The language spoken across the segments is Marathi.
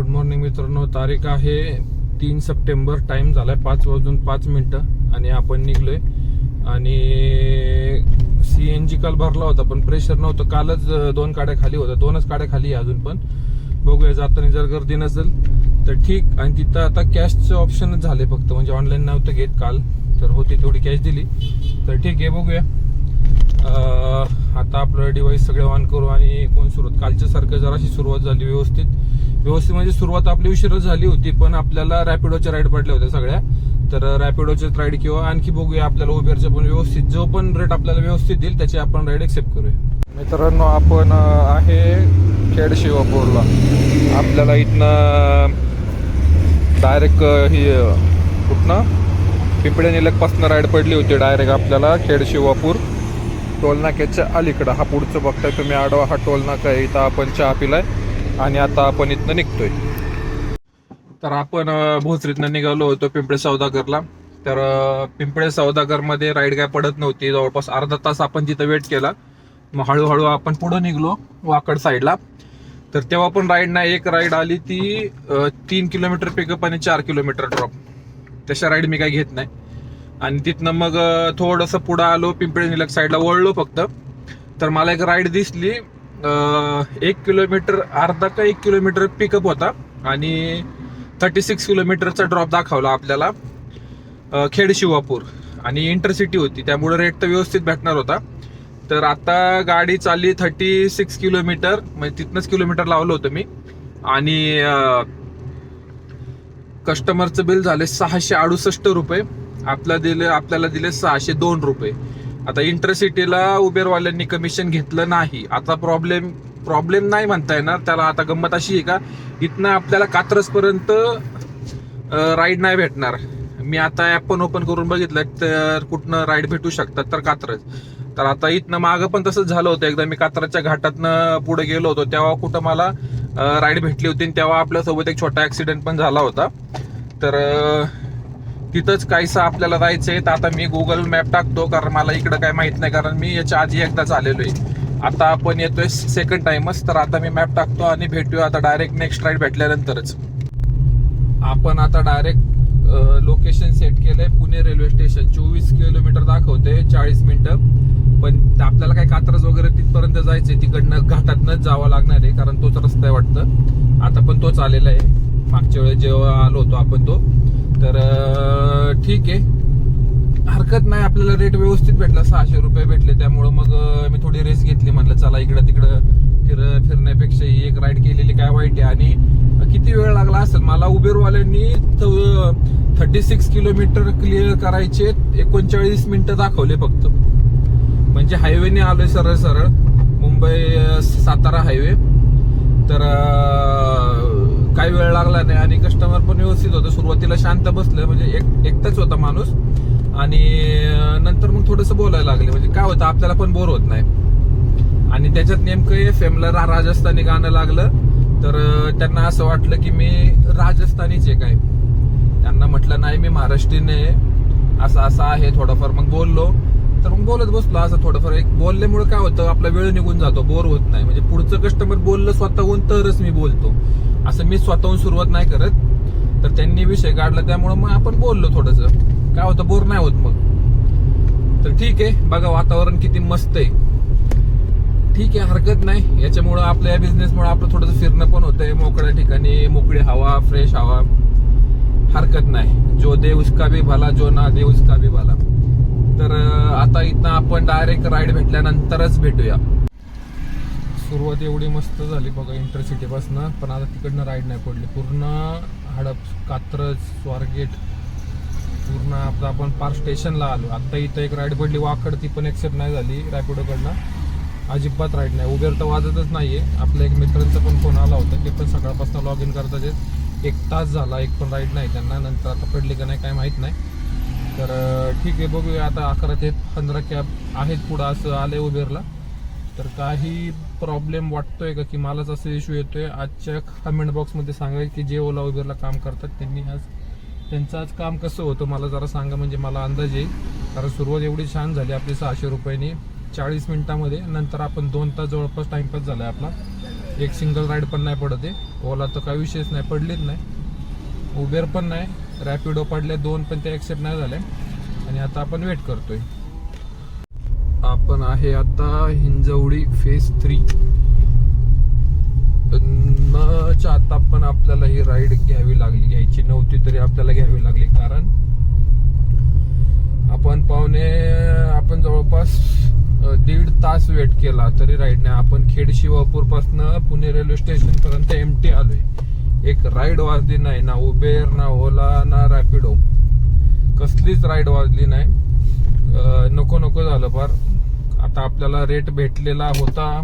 गुड मॉर्निंग मित्रांनो. तारीख आहे 3 सप्टेंबर. टाइम झालाय 5:05 आणि आपण निघलोय. आणि CNG काल भरला होता पण प्रेशर नव्हतं. कालच 2 गाड्या खाली होत्या, 2च गाड्या खाली आहे अजून. पण बघूया जाताना जर गर्दी नसेल तर ठीक. आणि तिथं आता कॅशचं ऑप्शनच झाले फक्त, म्हणजे ऑनलाईन नव्हतं घेत काल, तर होती तेवढी कॅश दिली तर ठीक आहे. बघूया आता आपलं डिव्हाइस सगळे ऑन करू आणि कोण सुरुवात. कालच्या सारखं जराशी सुरुवात झाली व्यवस्थित म्हणजे सुरुवात आपली उशीरच झाली होती, पण आपल्याला रॅपिडोच्या राईड पडल्या होत्या सगळ्या. तर रॅपिडोचे राईड किंवा आणखी बघूया आपल्याला उबेरच्या पण व्यवस्थित जो पण रेट आपल्याला व्यवस्थित देईल त्याची आपण राईड एक्सेप्ट करूया. मित्रांनो आपण आहे खेड शिवापूरला. आपल्याला इथनं डायरेक्ट ही कुठनं पिंपळे निलकपासून राईड पडली होती डायरेक्ट आपल्याला खेड शिवापूर टोलनाक्याच्या अलीकडं. हा पुढचं बघताय तुम्ही आडवा हा टोलनाका आहे. इथं आपण चहा पिलाय आणि आता आपण इथनं निघतोय. तर आपण भोसरीतनं निघालो होतो पिंपळे सौदागरला. तर पिंपळे सौदागरमध्ये राईड काय पडत नव्हती. जवळपास अर्धा तास आपण तिथं वेट केला. मग हळूहळू आपण पुढे निघलो वाकड साईडला. तर तेव्हा पण राईड नाही, एक राईड आली ती 3 किलोमीटर पिकअप आणि 4 किलोमीटर ड्रॉप. तशा राईड मी काही घेत नाही. आणि तिथनं मग थोडंसं पुढं आलो, पिंपळे निलक साईडला वळलो फक्त. तर मला एक राईड दिसली 1 किलोमीटर अर्धा का 1 किलोमीटर पिकअप होता आणि 36 किलोमीटरचा ड्रॉप दाखवला आपल्याला खेड शिवापूर. आणि इंटरसिटी होती त्यामुळे रेट तर व्यवस्थित भेटणार होता. तर आता गाडी चालली 36 किलोमीटर, म्हणजे तिथनंच किलोमीटर लावलं होतं मी. आणि कस्टमरचं बिल झाले 668 रुपये. आपल्याला दिले 602 रुपये. आता इंटरसिटीला उबेरवाल्यांनी कमिशन घेतलं नाही. आता प्रॉब्लेम नाही म्हणता येणार त्याला. आता गंमत अशी आहे का इथनं आपल्याला कात्रज पर्यंत राईड नाही भेटणार. मी आता ऍप पण ओपन करून बघितलं तर कुठनं राईड भेटू शकतात तर कात्रज. तर आता इथनं मागं पण तसंच झालं होतं. एकदा मी कात्रजच्या घाटातनं पुढे गेलो होतो तेव्हा कुठं मला राईड भेटली होती आणि तेव्हा आपल्यासोबत एक छोटा ऍक्सिडेंट पण झाला होता. तर तिथंच काहीसं आपल्याला जायचंय. तर आता मी गुगल मॅप टाकतो कारण मला इकडं काय माहित नाही, कारण मी याच्या आधी एकदाच आलेलो आहे. आता आपण येतोय सेकंड टाइमच. तर आता मी मॅप टाकतो आणि भेटूया आता डायरेक्ट नेक्स्ट राईड भेटल्यानंतरच. आपण आता डायरेक्ट लोकेशन सेट केलंय पुणे रेल्वे स्टेशन. 24 किलोमीटर दाखवते 40 मिनिटं. पण आपल्याला काय कात्रज वगैरे तिथपर्यंत जायचंय, तिकडनं घाटातनच जावं लागणार आहे कारण तोच रस्ता आहे वाटतं. आता पण तोच आलेला आहे. मागच्या वेळेस जेव्हा आलो होतो आपण तो. तर ठीक आहे, हरकत नाही. आपल्याला रेट व्यवस्थित भेटला, 600 रुपये भेटले. त्यामुळं मग मी थोडी रेस घेतली. म्हटलं चला इकडं तिकडं फिरण्यापेक्षा ही एक राईड केलेली काय वाईट आहे. आणि किती वेळ लागला असेल मला. उबेरवाल्यांनी 36 किलोमीटर क्लिअर करायचे 39 मिनिटं दाखवले फक्त. म्हणजे हायवेने आलोय सरळ मुंबई सातारा हायवे. तर काही वेळ लागला नाही आणि कस्टमर पण व्यवस्थित होतं. सुरुवातीला शांत बसलं, म्हणजे एकटाच होता माणूस. आणि नंतर मग थोडंसं बोलायला लागले, म्हणजे काय होतं आपल्याला पण बोर होत नाही. आणि त्याच्यात नेमकं FM ला राजस्थानी गाणं लागलं. तर त्यांना असं वाटलं की मी राजस्थानीच आहे काय. त्यांना म्हटलं नाही मी महाराष्ट्रीयन आहे, असं आहे थोडंफार. मग बोललो तर मग बोलत बसलो असं थोडंफार. एक बोलल्यामुळे काय होतं आपला वेळ निघून जातो, बोर होत नाही. म्हणजे पुढचं कस्टमर बोललं स्वतःहून तरच मी बोलतो, असं मी स्वतःहून सुरुवात नाही करत. तर त्यांनी विषय काढला त्यामुळे मग आपण बोललो थोडंसं. काय होतं बोर नाही होत मग. तर ठीक आहे, बघा वातावरण किती मस्त आहे. ठीक आहे, हरकत नाही. याच्यामुळं आपल्या या बिझनेसमुळे आपलं थोडंसं फिरणं पण होतंय मोकळ्या ठिकाणी. मोकळी हवा, फ्रेश हवा, हरकत नाही. जो दे उसका भी भला, जो ना दे उसका भी भला. तर आता इथं आपण डायरेक्ट राईड भेटल्यानंतरच भेटूया. सुरुवात एवढी मस्त झाली बघा इंटरसिटी पासून. पण आता तिकडनं राईड नाही पडली. पूर्ण हडप, कात्रज, स्वारगेट पूर्ण आपलं आपण पार स्टेशनला आलो. आता इथं एक राईड पडली वाकड, ती पण एक्सेप्ट नाही झाली रॅपिडोकडनं. अजिबात राईड नाही. उबेर तर वाजतच नाहीये. आपल्या एक मित्रांचा पण फोन आला होता, ते पण सकाळपासून लॉग इन करतात. 1 तास झाला, एक पण राईड नाही त्यांना. नंतर आता पडली का नाही काय माहित नाही. तर ठीक आहे, बघूया आता. 11 ते 15 कॅब आहेत पुढं असं आले उबेरला. तर काही प्रॉब्लेम वाटतोय का की मलाच असं इश्यू येतोय. आजच्या कमेंट बॉक्समध्ये सांगा की जे ओला उबेरला काम करतात त्यांचं आज काम कसं होतं मला जरा सांगा, म्हणजे मला अंदाज येईल. कारण सुरुवात एवढी छान झाली आपली 600 रुपयांनी 40 मिनिटांमध्ये. नंतर आपण 2 तास जवळपास टाइमपास झालाय आपला. एक सिंगल राईड पण नाही पडत आहे. ओला तर काही विषयच नाही, पडलीच नाही. उबेर पण नाही, रॅपिडो पडले 2 पण ते ॲक्सेप्ट नाही झाले. आणि आता आपण वेट करतोय. आपण आहे आता हिंजवडी फेज 3. न चाहता पण आपल्याला ही राईड घ्यायची नव्हती, तरी आपल्याला घ्यावी लागली. कारण आपण जवळपास 1.5 तास वेट केला तरी राईड नाही. आपण खेड शिवापूर पासून पुणे रेल्वे स्टेशन पर्यंत एमटी आलोय. एक राईड वाजली नाही, ना उबेर, ना ओला, ना रॅपिडो, कसलीच राईड वाजली नाही. नको झालं फार. आता आपल्याला रेट भेटलेला होता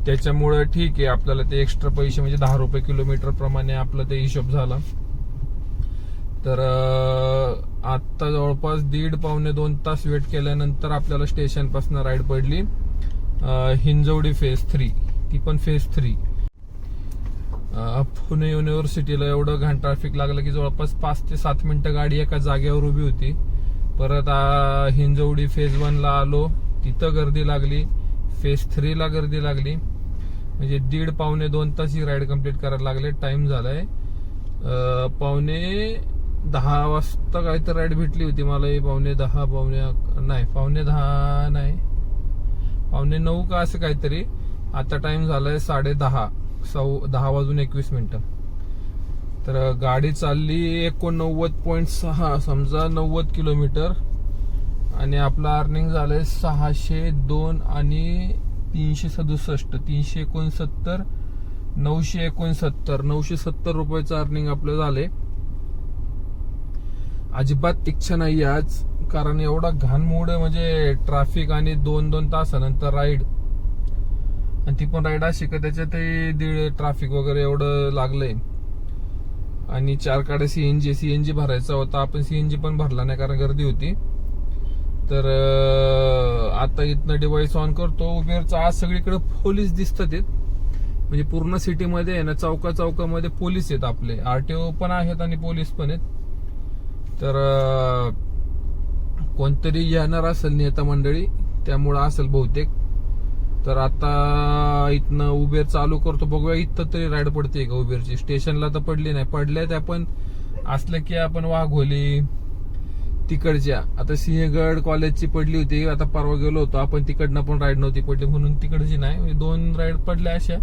त्याच्यामुळे ठीक आहे, आपल्याला ते एक्स्ट्रा पैसे म्हणजे 10 रुपये किलोमीटर प्रमाणे आपला ते हिशोब झाला. तर आता जवळपास 1.5-2 तास वेट केल्यानंतर आपल्याला स्टेशन पासून राईड पडली हिंजवडी फेज 3. ती पण फेज 3. पुणे युनिव्हर्सिटीला एवढं घाण ट्रॅफिक लागलं की जवळपास 5 ते 7 मिनिटं गाडी एका जागेवर उभी होती. परत हिंजवडी फेज 1 ला आलो, तिथं गर्दी लागली. फेज 3 ला गर्दी लागली. म्हणजे 1.5-2 तास ही राईड कम्प्लीट करायला लागले. टाइम झालाय 9:45 वाजता काहीतरी राईड भेटली होती मला. 9:45 का असं काहीतरी. आता टाइम झालाय 10:30 वाजून 21 मिनिटं. तर गाडी चालली 89.6 समजा 90 किलोमीटर. आणि आपलं अर्निंग झालंय 602 आणि 367, 369, 969 रुपयाचं अर्निंग आपलं झालंय. अजिबात इच्छा नाही आज, कारण एवढा घाणमूड म्हणजे ट्रॅफिक आणि 2 तासानंतर राईड. आणि ती पण राईड अशी का त्याच्यात ट्रॅफिक वगैरे एवढं लागलंय. आणि 4 काड्या सीएनजी भरायचा होता, आपण सीएनजी पण भरला नाही कारण गर्दी होती. तर आता इथनं डिव्हाइस ऑन करतो. उबेरचा आज सगळीकडे पोलीस दिसतात. म्हणजे पूर्ण सिटीमध्ये आहे ना, चौकामध्ये पोलीस आहेत आपले. आरटीओ पण आहेत आणि पोलीस पण आहेत. तर कोणतरी येणार असेल नेता मंडळी, त्यामुळं असेल बहुतेक. तर आता इथनं उबेर चालू करतो, बघूया इथं तरी राईड पडते का उबेरची. स्टेशनला तर पडली नाही, पडल्यात आपण असलं की आपण वाघोली तिकडच्या. आता सिंहगड कॉलेजची पडली होती, आता परवा गेलो होतो आपण, तिकडनं पण राईड नव्हती पडली म्हणून तिकडची नाही. 2 राईड पडल्या अशा.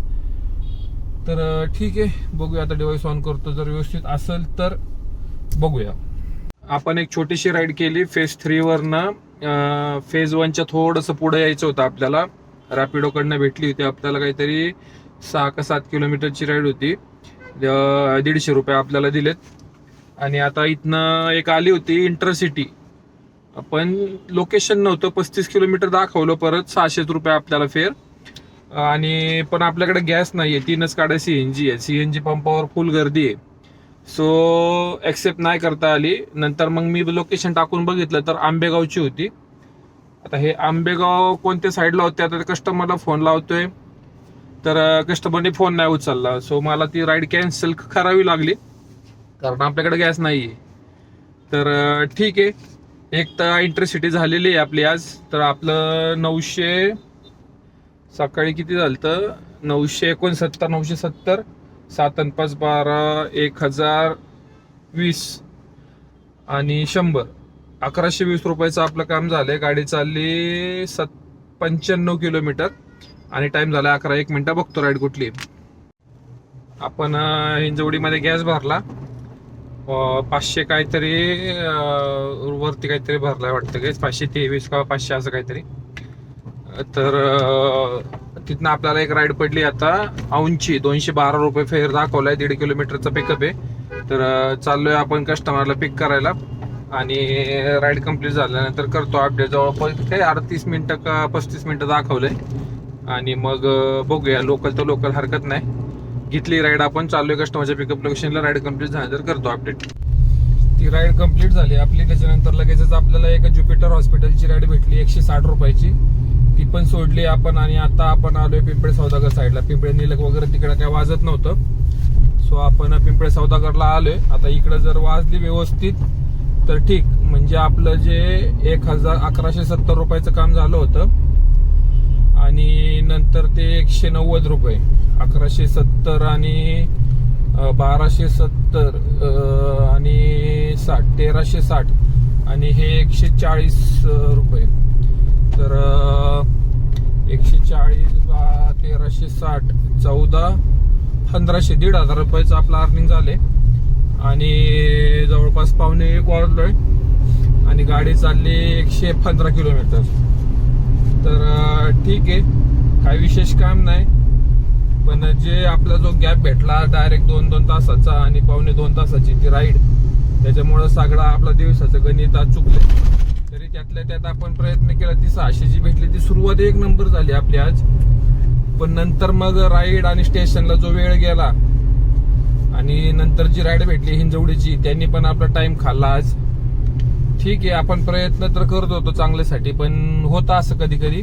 तर ठीक आहे, बघूया आता डिव्हाइस ऑन करतो. जर व्यवस्थित असेल तर बघूया. आपण एक छोटीशी राईड केली फेज 3 वरनं. फेज 1च्या थोडंसं पुढे यायचं होतं आपल्याला. रॅपिडो कडनं भेटली होती आपल्याला, काहीतरी 6 का 7 किलोमीटरची राईड होती. 150 रुपये आपल्याला दिलेत. आणि आता इथनं एक आली होती इंटरसिटी. पण लोकेशन नव्हतं, 35 किलोमीटर दाखवलं. परत 600 रुपये आपल्याला फेअर. आणि पण आपल्याकडे गॅस नाहीये, 3च गाड्या सीएनजी आहे. सीएनजी पंपावर फुल गर्दी आहे. सो ऍक्सेप्ट नाही करता आली. नंतर मग मी लोकेशन टाकून बघितलं तर आंबेगावची होती. आता हे आंबेगाव कोणत्या साईडला होते, आता कस्टमरला फोन लावतोय तर कस्टमरने फोन नाही उचलला. सो मला ती राईड कॅन्सल करावी लागली कारण आपल्याकडे गॅस नाहीये. तर ठीक आहे, एक तर इंटरसिटी झालेली आहे आपली आज. तर आपलं 900 सकाळी किती झालं तर 969, 970, 7 आणि 5 12, 1020 आणि 100, 1120 रुपयाचं आपलं काम झालंय. गाडी चालली 95 किलोमीटर आणि टाइम झाला 11:01 मिनिटं. बघतो राईड कुठली. आपण हिंजवडीमध्ये गॅस भरला 500 काहीतरी वरती काहीतरी भरलाय वाटतं, गॅस 523 का 500 असं काहीतरी. तर तिथनं आपल्याला एक राईड पडली आता औंची. 212 रुपये फेअर दाखवलाय. 1.5 किलोमीटरचा पिकअप आहे. तर चाललोय आपण कस्टमरला पिक करायला. आणि राईड कम्प्लीट झाल्यानंतर करतो अपडेट. जवळपास काही 38 मिनिटं का 35 मिनिटं दाखवलंय. आणि मग बघूया, लोकल तर लोकल हरकत नाही. घेतली राईड आपण, चाललोय कस्टमरच्या पिकअप लोकेशनला. राईड कम्प्लीट झाल्यानंतर करतो अपडेट. ती राईड कम्प्लीट झाली आपली. त्याच्यानंतर लगेचच आपल्याला एक ज्युपिटर हॉस्पिटलची राईड भेटली 160 रुपयाची. ती पण सोडली आपण. आणि आता आपण आलोय पिंपळे सौदागर साईडला. पिंपळे निलक वगैरे तिकडे काय वाजत नव्हतं. सो आपण पिंपळे सौदागरला आलोय. आता इकडे जर वाजली व्यवस्थित तर ठीक. म्हणजे आपलं जे 1170 रुपयाचं काम झालं होतं आणि नंतर ते 190 रुपये 1170 आणि 1270 आणि 1360 आणि हे 140 रुपये. तर 140 1360 14 1500 1,500 रुपयाचं आपलं अर्निंग झाले आणि जवळपास 1:45 वाजलोय आणि गाडी चालली 115 किलोमीटर. तर ठीक आहे, काही विशेष काम नाही, पण जे आपला जो गॅप भेटला डायरेक्ट 2-2 तासाचा आणि 1.25-2 तासाची ती राईड, त्याच्यामुळं सगळा आपला दिवसाचं गणित आज चुकले. तरी त्यातल्या त्यात आपण प्रयत्न केला, ती 600 जी भेटली ती सुरुवात एक नंबर झाली आपली आज. पण नंतर मग राईड आणि स्टेशनला जो वेळ गेला आणि नंतर जी राईड भेटली हिंजवडीची, त्यांनी पण आपला टाइम खाल्ला आज. ठीक आहे, आपण प्रयत्न तर करत होतो चांगल्यासाठी, पण होतं असं कधी कधी,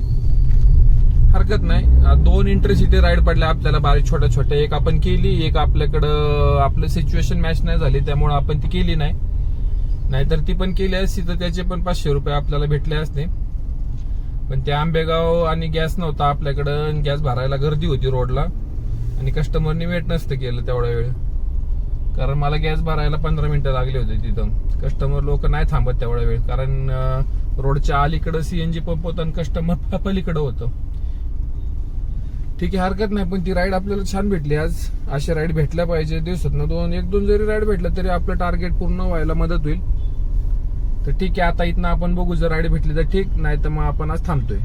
हरकत नाही. 2 इंटरसिटी राईड पडल्या आपल्याला बारीक छोट्या छोट्या. एक आपण केली, एक आपल्याकडं आपलं सिच्युएशन मॅच नाही झाली त्यामुळे आपण ती केली नाही. नाहीतर ती पण केली असती तर त्याचे पण 500 रुपये आपल्याला भेटले असते. पण ते आंबेगाव आणि गॅस नव्हता आपल्याकडं, गॅस भरायला गर्दी होती रोडला आणि कस्टमरनी वेट नसतं केलं तेवढा वेळ, कारण मला गॅस भरायला 15 मिनिटं लागली होती तिथं. कस्टमर लोक नाही थांबत तेवढा वेळ, कारण रोडच्या अलीकडं सीएनजी पंप होतं आणि कस्टमर पलीकडं होतं. ठीक आहे, हरकत नाही, पण ती राईड आपल्याला छान भेटली आज. अशा राईड भेटल्या पाहिजे दिवसातनं 1-2 जरी राईड भेटलं तरी आपलं टार्गेट पूर्ण व्हायला मदत होईल. तर ठीक आहे, आता इथनं आपण बघू, जर राईड भेटली तर ठीक, नाही तर मग आपण आज थांबतोय.